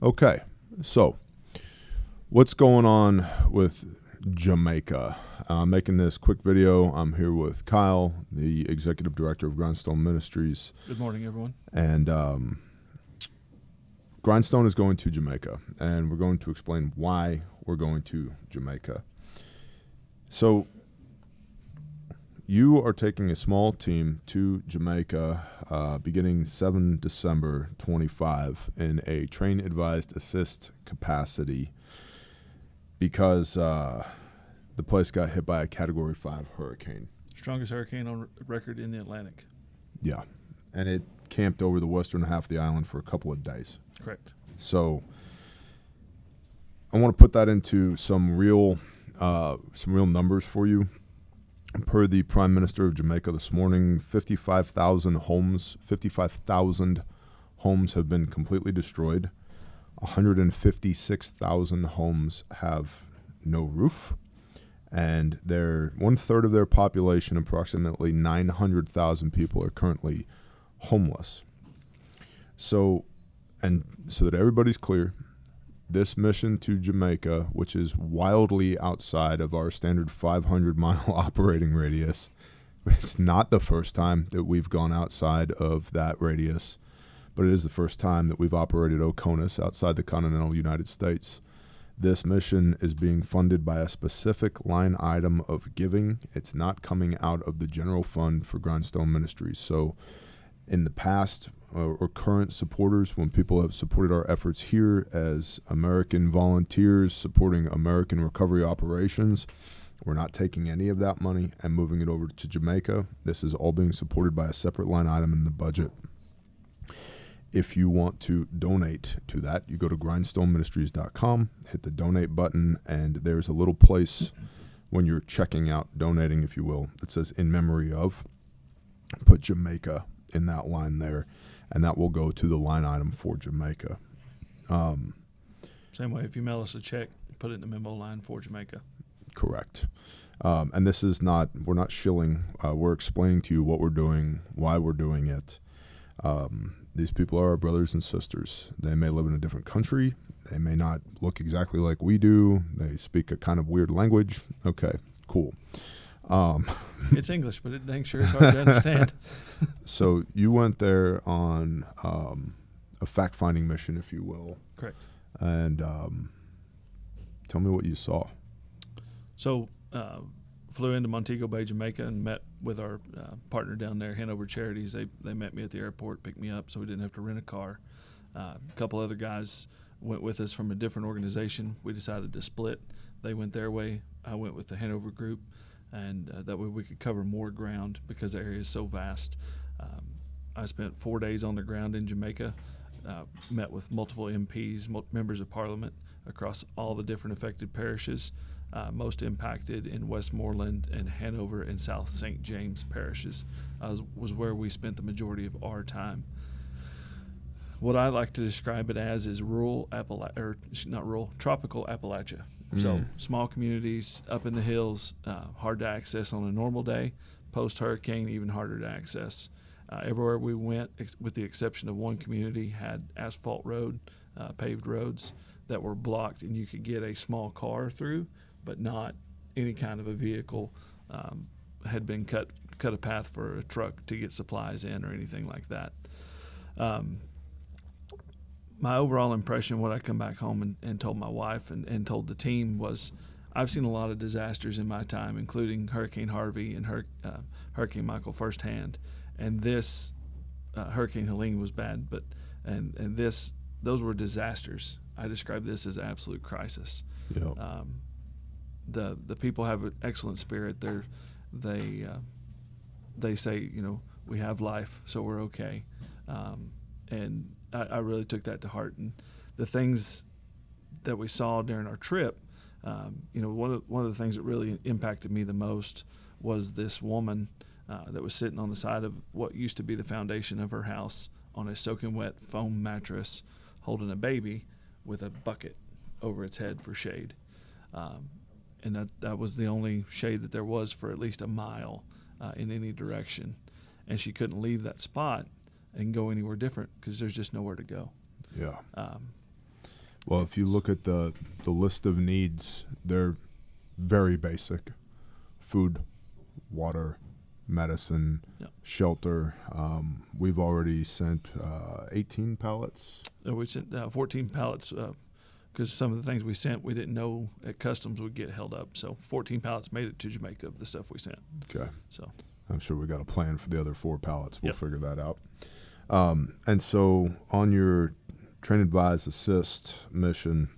Okay, so what's going on with Jamaica? Making this quick video. I'm here with Kyle, the executive director of Grindstone Ministries. Good morning, everyone. And Grindstone is going to Jamaica, and we're going to explain why we're going to Jamaica. So you are taking a small team to Jamaica beginning 7 December 25 in a train advised assist capacity because the place got hit by a Category 5 hurricane. Strongest hurricane on record in the Atlantic. Yeah, and it camped over the western half of the island for a couple of days. Correct. So I want to put that into some real numbers for you. Per the Prime Minister of Jamaica this morning, 55,000 homes have been completely destroyed. 156,000 homes have no roof, and one-third of their population, approximately 900,000 people, are currently homeless. So that everybody's clear, this mission to Jamaica, which is wildly outside of our standard 500-mile operating radius, it's not the first time that we've gone outside of that radius, but it is the first time that we've operated OCONUS outside the continental United States. This mission is being funded by a specific line item of giving. It's not coming out of the general fund for Grindstone Ministries. So in the past, or current supporters, when people have supported our efforts here as American volunteers supporting American recovery operations, we're not taking any of that money and moving it over to Jamaica. This is all being supported by a separate line item in the budget. If you want to donate to that, you go to grindstoneministries.com, hit the donate button, and there's a little place when you're checking out, donating, if you will, that says in memory of. Put Jamaica in that line there, and that will go to the line item for Jamaica. Same way, if you mail us a check, put it in the memo line for Jamaica. Correct. And this is not, we're not shilling. We're explaining to you what we're doing, why we're doing it. These people are our brothers and sisters. They may live in a different country. They may not look exactly like we do. They speak a kind of weird language. Okay, cool. It's English, but it dang sure is hard to understand. So you went there on a fact-finding mission, if you will. Correct. And tell me what you saw. So flew into Montego Bay, Jamaica, and met with our partner down there, Hanover Charities. They met me at the airport, picked me up, so we didn't have to rent a car. A couple other guys went with us from a different organization. We decided to split. They went their way. I went with the Hanover group. And that way we could cover more ground because the area is so vast. I spent 4 days on the ground in Jamaica, met with multiple MPs, members of Parliament across all the different affected parishes, most impacted in Westmoreland and Hanover and South St. James parishes was where we spent the majority of our time. What I like to describe it as is tropical Appalachia. So small communities up in the hills, hard to access on a normal day. Post-hurricane, even harder to access. Everywhere we went, with the exception of one community, had asphalt road, paved roads that were blocked, and you could get a small car through, but not any kind of a vehicle. Had been cut a path for a truck to get supplies in or anything like that. My overall impression, what I come back home and told my wife and told the team was, I've seen a lot of disasters in my time, including Hurricane Harvey and Hurricane Michael firsthand. And this Hurricane Helene was bad, but those were disasters. I describe this as absolute crisis. Yep. The people have an excellent spirit. They say, we have life, so we're okay. And I really took that to heart. And the things that we saw during our trip, one of the things that really impacted me the most was this woman that was sitting on the side of what used to be the foundation of her house on a soaking wet foam mattress, holding a baby with a bucket over its head for shade. And that was the only shade that there was for at least a mile in any direction. And she couldn't leave that spot and go anywhere different because there's just nowhere to go. Yeah. Well, if you look at the list of needs, they're very basic: food, water, medicine, shelter. We've already sent 18 pallets. We sent 14 pallets because some of the things we sent we didn't know at customs would get held up. So 14 pallets made it to Jamaica of the stuff we sent. Okay. So I'm sure we got a plan for the other 4 pallets. We'll Yep. figure that out. And so on your Train, Advise, Assist mission,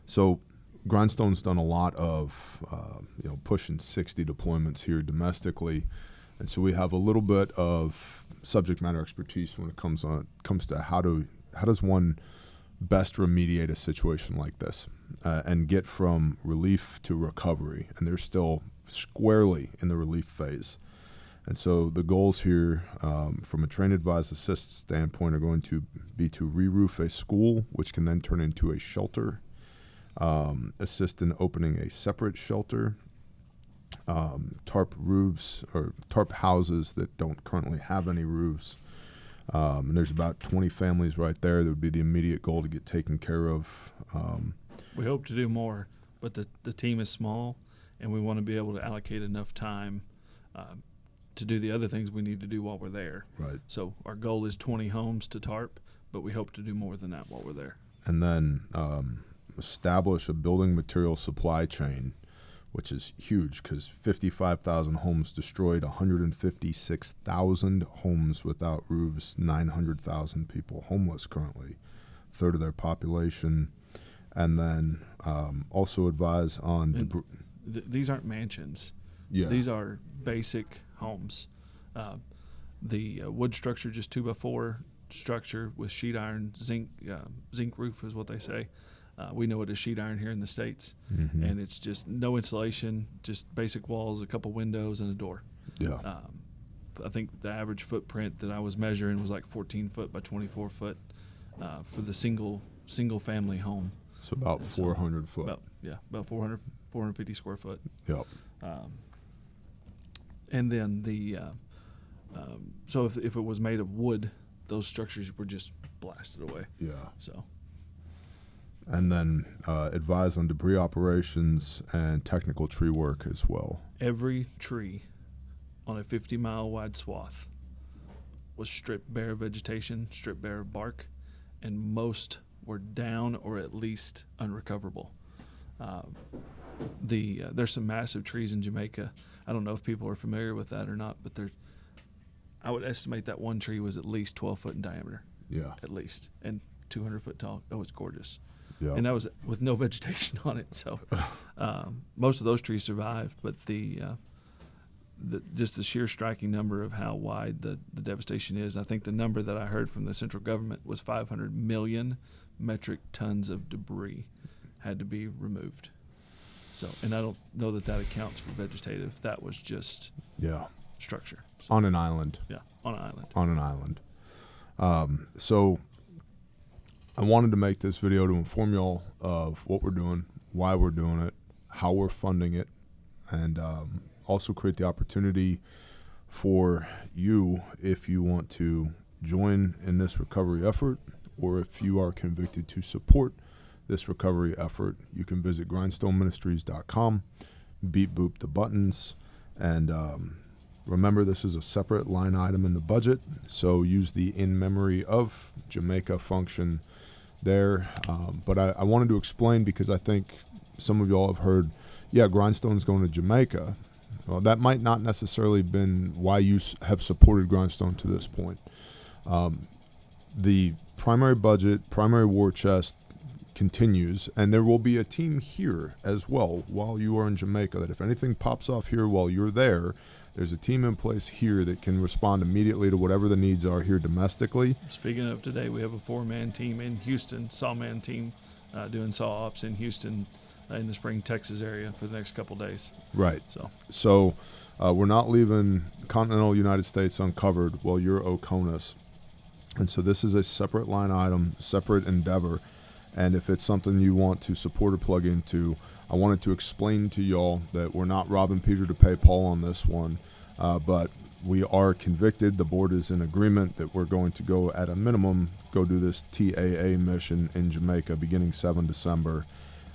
so Grindstone's done a lot of, pushing 60 deployments here domestically. And so we have a little bit of subject matter expertise when it comes to how does one best remediate a situation like this and get from relief to recovery. And they're still squarely in the relief phase. And so the goals here from a Train, Advise, Assist standpoint are going to be to re-roof a school, which can then turn into a shelter, assist in opening a separate shelter, tarp roofs or tarp houses that don't currently have any roofs. And there's about 20 families right there that would be the immediate goal to get taken care of. we hope to do more, but the team is small, and we want to be able to allocate enough time to do the other things we need to do while we're there. Right. So our goal is 20 homes to tarp, but we hope to do more than that while we're there. And then establish a building material supply chain, which is huge because 55,000 homes destroyed, 156,000 homes without roofs, 900,000 people homeless currently, a third of their population. And then also advise on these aren't mansions. Yeah. These are basic homes. The wood structure, just 2x4 structure with sheet iron, zinc roof is what they say. We know it as sheet iron here in the States. Mm-hmm. And it's just no insulation, just basic walls, a couple windows, and a door. Yeah. I think the average footprint that I was measuring was like 14 foot by 24 foot for the single family home. So about 400 foot. About 450 square foot. Yep. And then so if it was made of wood, those structures were just blasted away. Yeah. So. And then advise on debris operations and technical tree work as well. Every tree on a 50-mile wide swath was stripped bare of vegetation, stripped bare of bark, and most were down or at least unrecoverable. There's some massive trees in Jamaica. I don't know if people are familiar with that or not, but I would estimate that one tree was at least 12 foot in diameter. Yeah. At least, and 200 foot tall. That was gorgeous. Yeah. And that was with no vegetation on it. So most of those trees survived, but just the sheer striking number of how wide the devastation is. I think the number that I heard from the central government was 500 million metric tons of debris had to be removed. So, and I don't know that accounts for vegetative. That was just structure. So, on an island. Yeah, on an island. On an island. So I wanted to make this video to inform y'all of what we're doing, why we're doing it, how we're funding it, and also create the opportunity for you if you want to join in this recovery effort, or if you are convicted to support this recovery effort, you can visit grindstoneministries.com, beep boop the buttons, and remember this is a separate line item in the budget, so use the in memory of Jamaica function there. But I wanted to explain because I think some of y'all have heard, Grindstone's going to Jamaica. Well, that might not necessarily have been why you have supported Grindstone to this point. The primary budget, primary war chest continues, and there will be a team here as well while you are in Jamaica, that if anything pops off here while you're there, there's a team in place here that can respond immediately to whatever the needs are here domestically. Speaking of today, we have a 4-man team in Houston, sawman team, doing saw ops in Houston in the Spring, Texas area for the next couple days. Right. So we're not leaving continental United States uncovered while you're OCONUS. And so this is a separate line item, separate endeavor. And if it's something you want to support or plug into, I wanted to explain to y'all that we're not robbing Peter to pay Paul on this one. But we are convicted. The board is in agreement that we're going to go, at a minimum, go do this TAA mission in Jamaica beginning 7 December.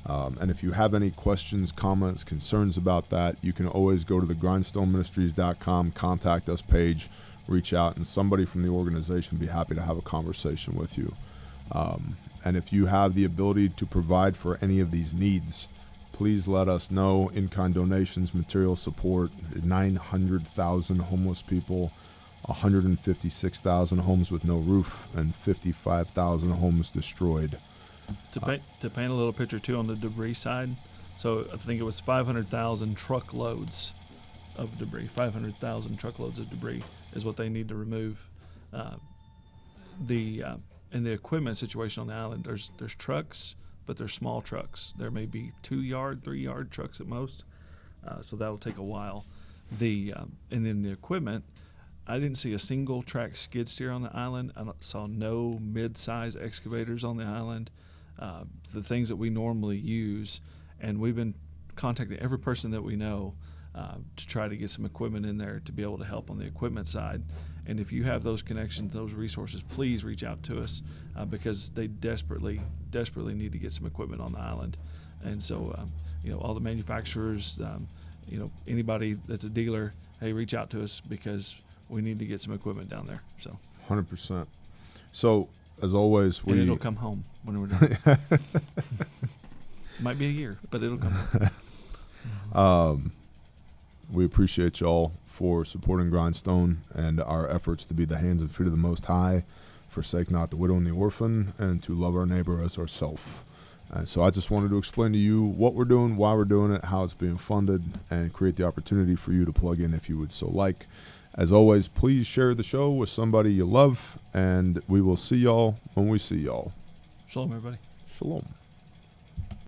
And if you have any questions, comments, concerns about that, you can always go to the grindstoneministries.com contact us page, reach out, and somebody from the organization will be happy to have a conversation with you. And if you have the ability to provide for any of these needs, please let us know. In-kind donations, material support, 900,000 homeless people, 156,000 homes with no roof, and 55,000 homes destroyed. To paint a little picture too on the debris side, so I think it was 500,000 truckloads of debris. 500,000 truckloads of debris is what they need to remove. In the equipment situation on the island, there's trucks, but they're small trucks. There may be 2-yard, 3-yard trucks at most, so that'll take a while. And then the equipment, I didn't see a single track skid steer on the island. I saw no mid-size excavators on the island. The things that we normally use, and we've been contacting every person that we know to try to get some equipment in there to be able to help on the equipment side. And if you have those connections, those resources, please reach out to us because they desperately need to get some equipment on the island. And so, all the manufacturers, anybody that's a dealer, hey, reach out to us because we need to get some equipment down there. So 100%. So as always, and it'll come home when we're done. Might be a year, but it'll come home. We appreciate y'all for supporting Grindstone and our efforts to be the hands and feet of the Most High, forsake not the widow and the orphan, and to love our neighbor as ourself. And so I just wanted to explain to you what we're doing, why we're doing it, how it's being funded, and create the opportunity for you to plug in if you would so like. As always, please share the show with somebody you love, and we will see y'all when we see y'all. Shalom, everybody. Shalom.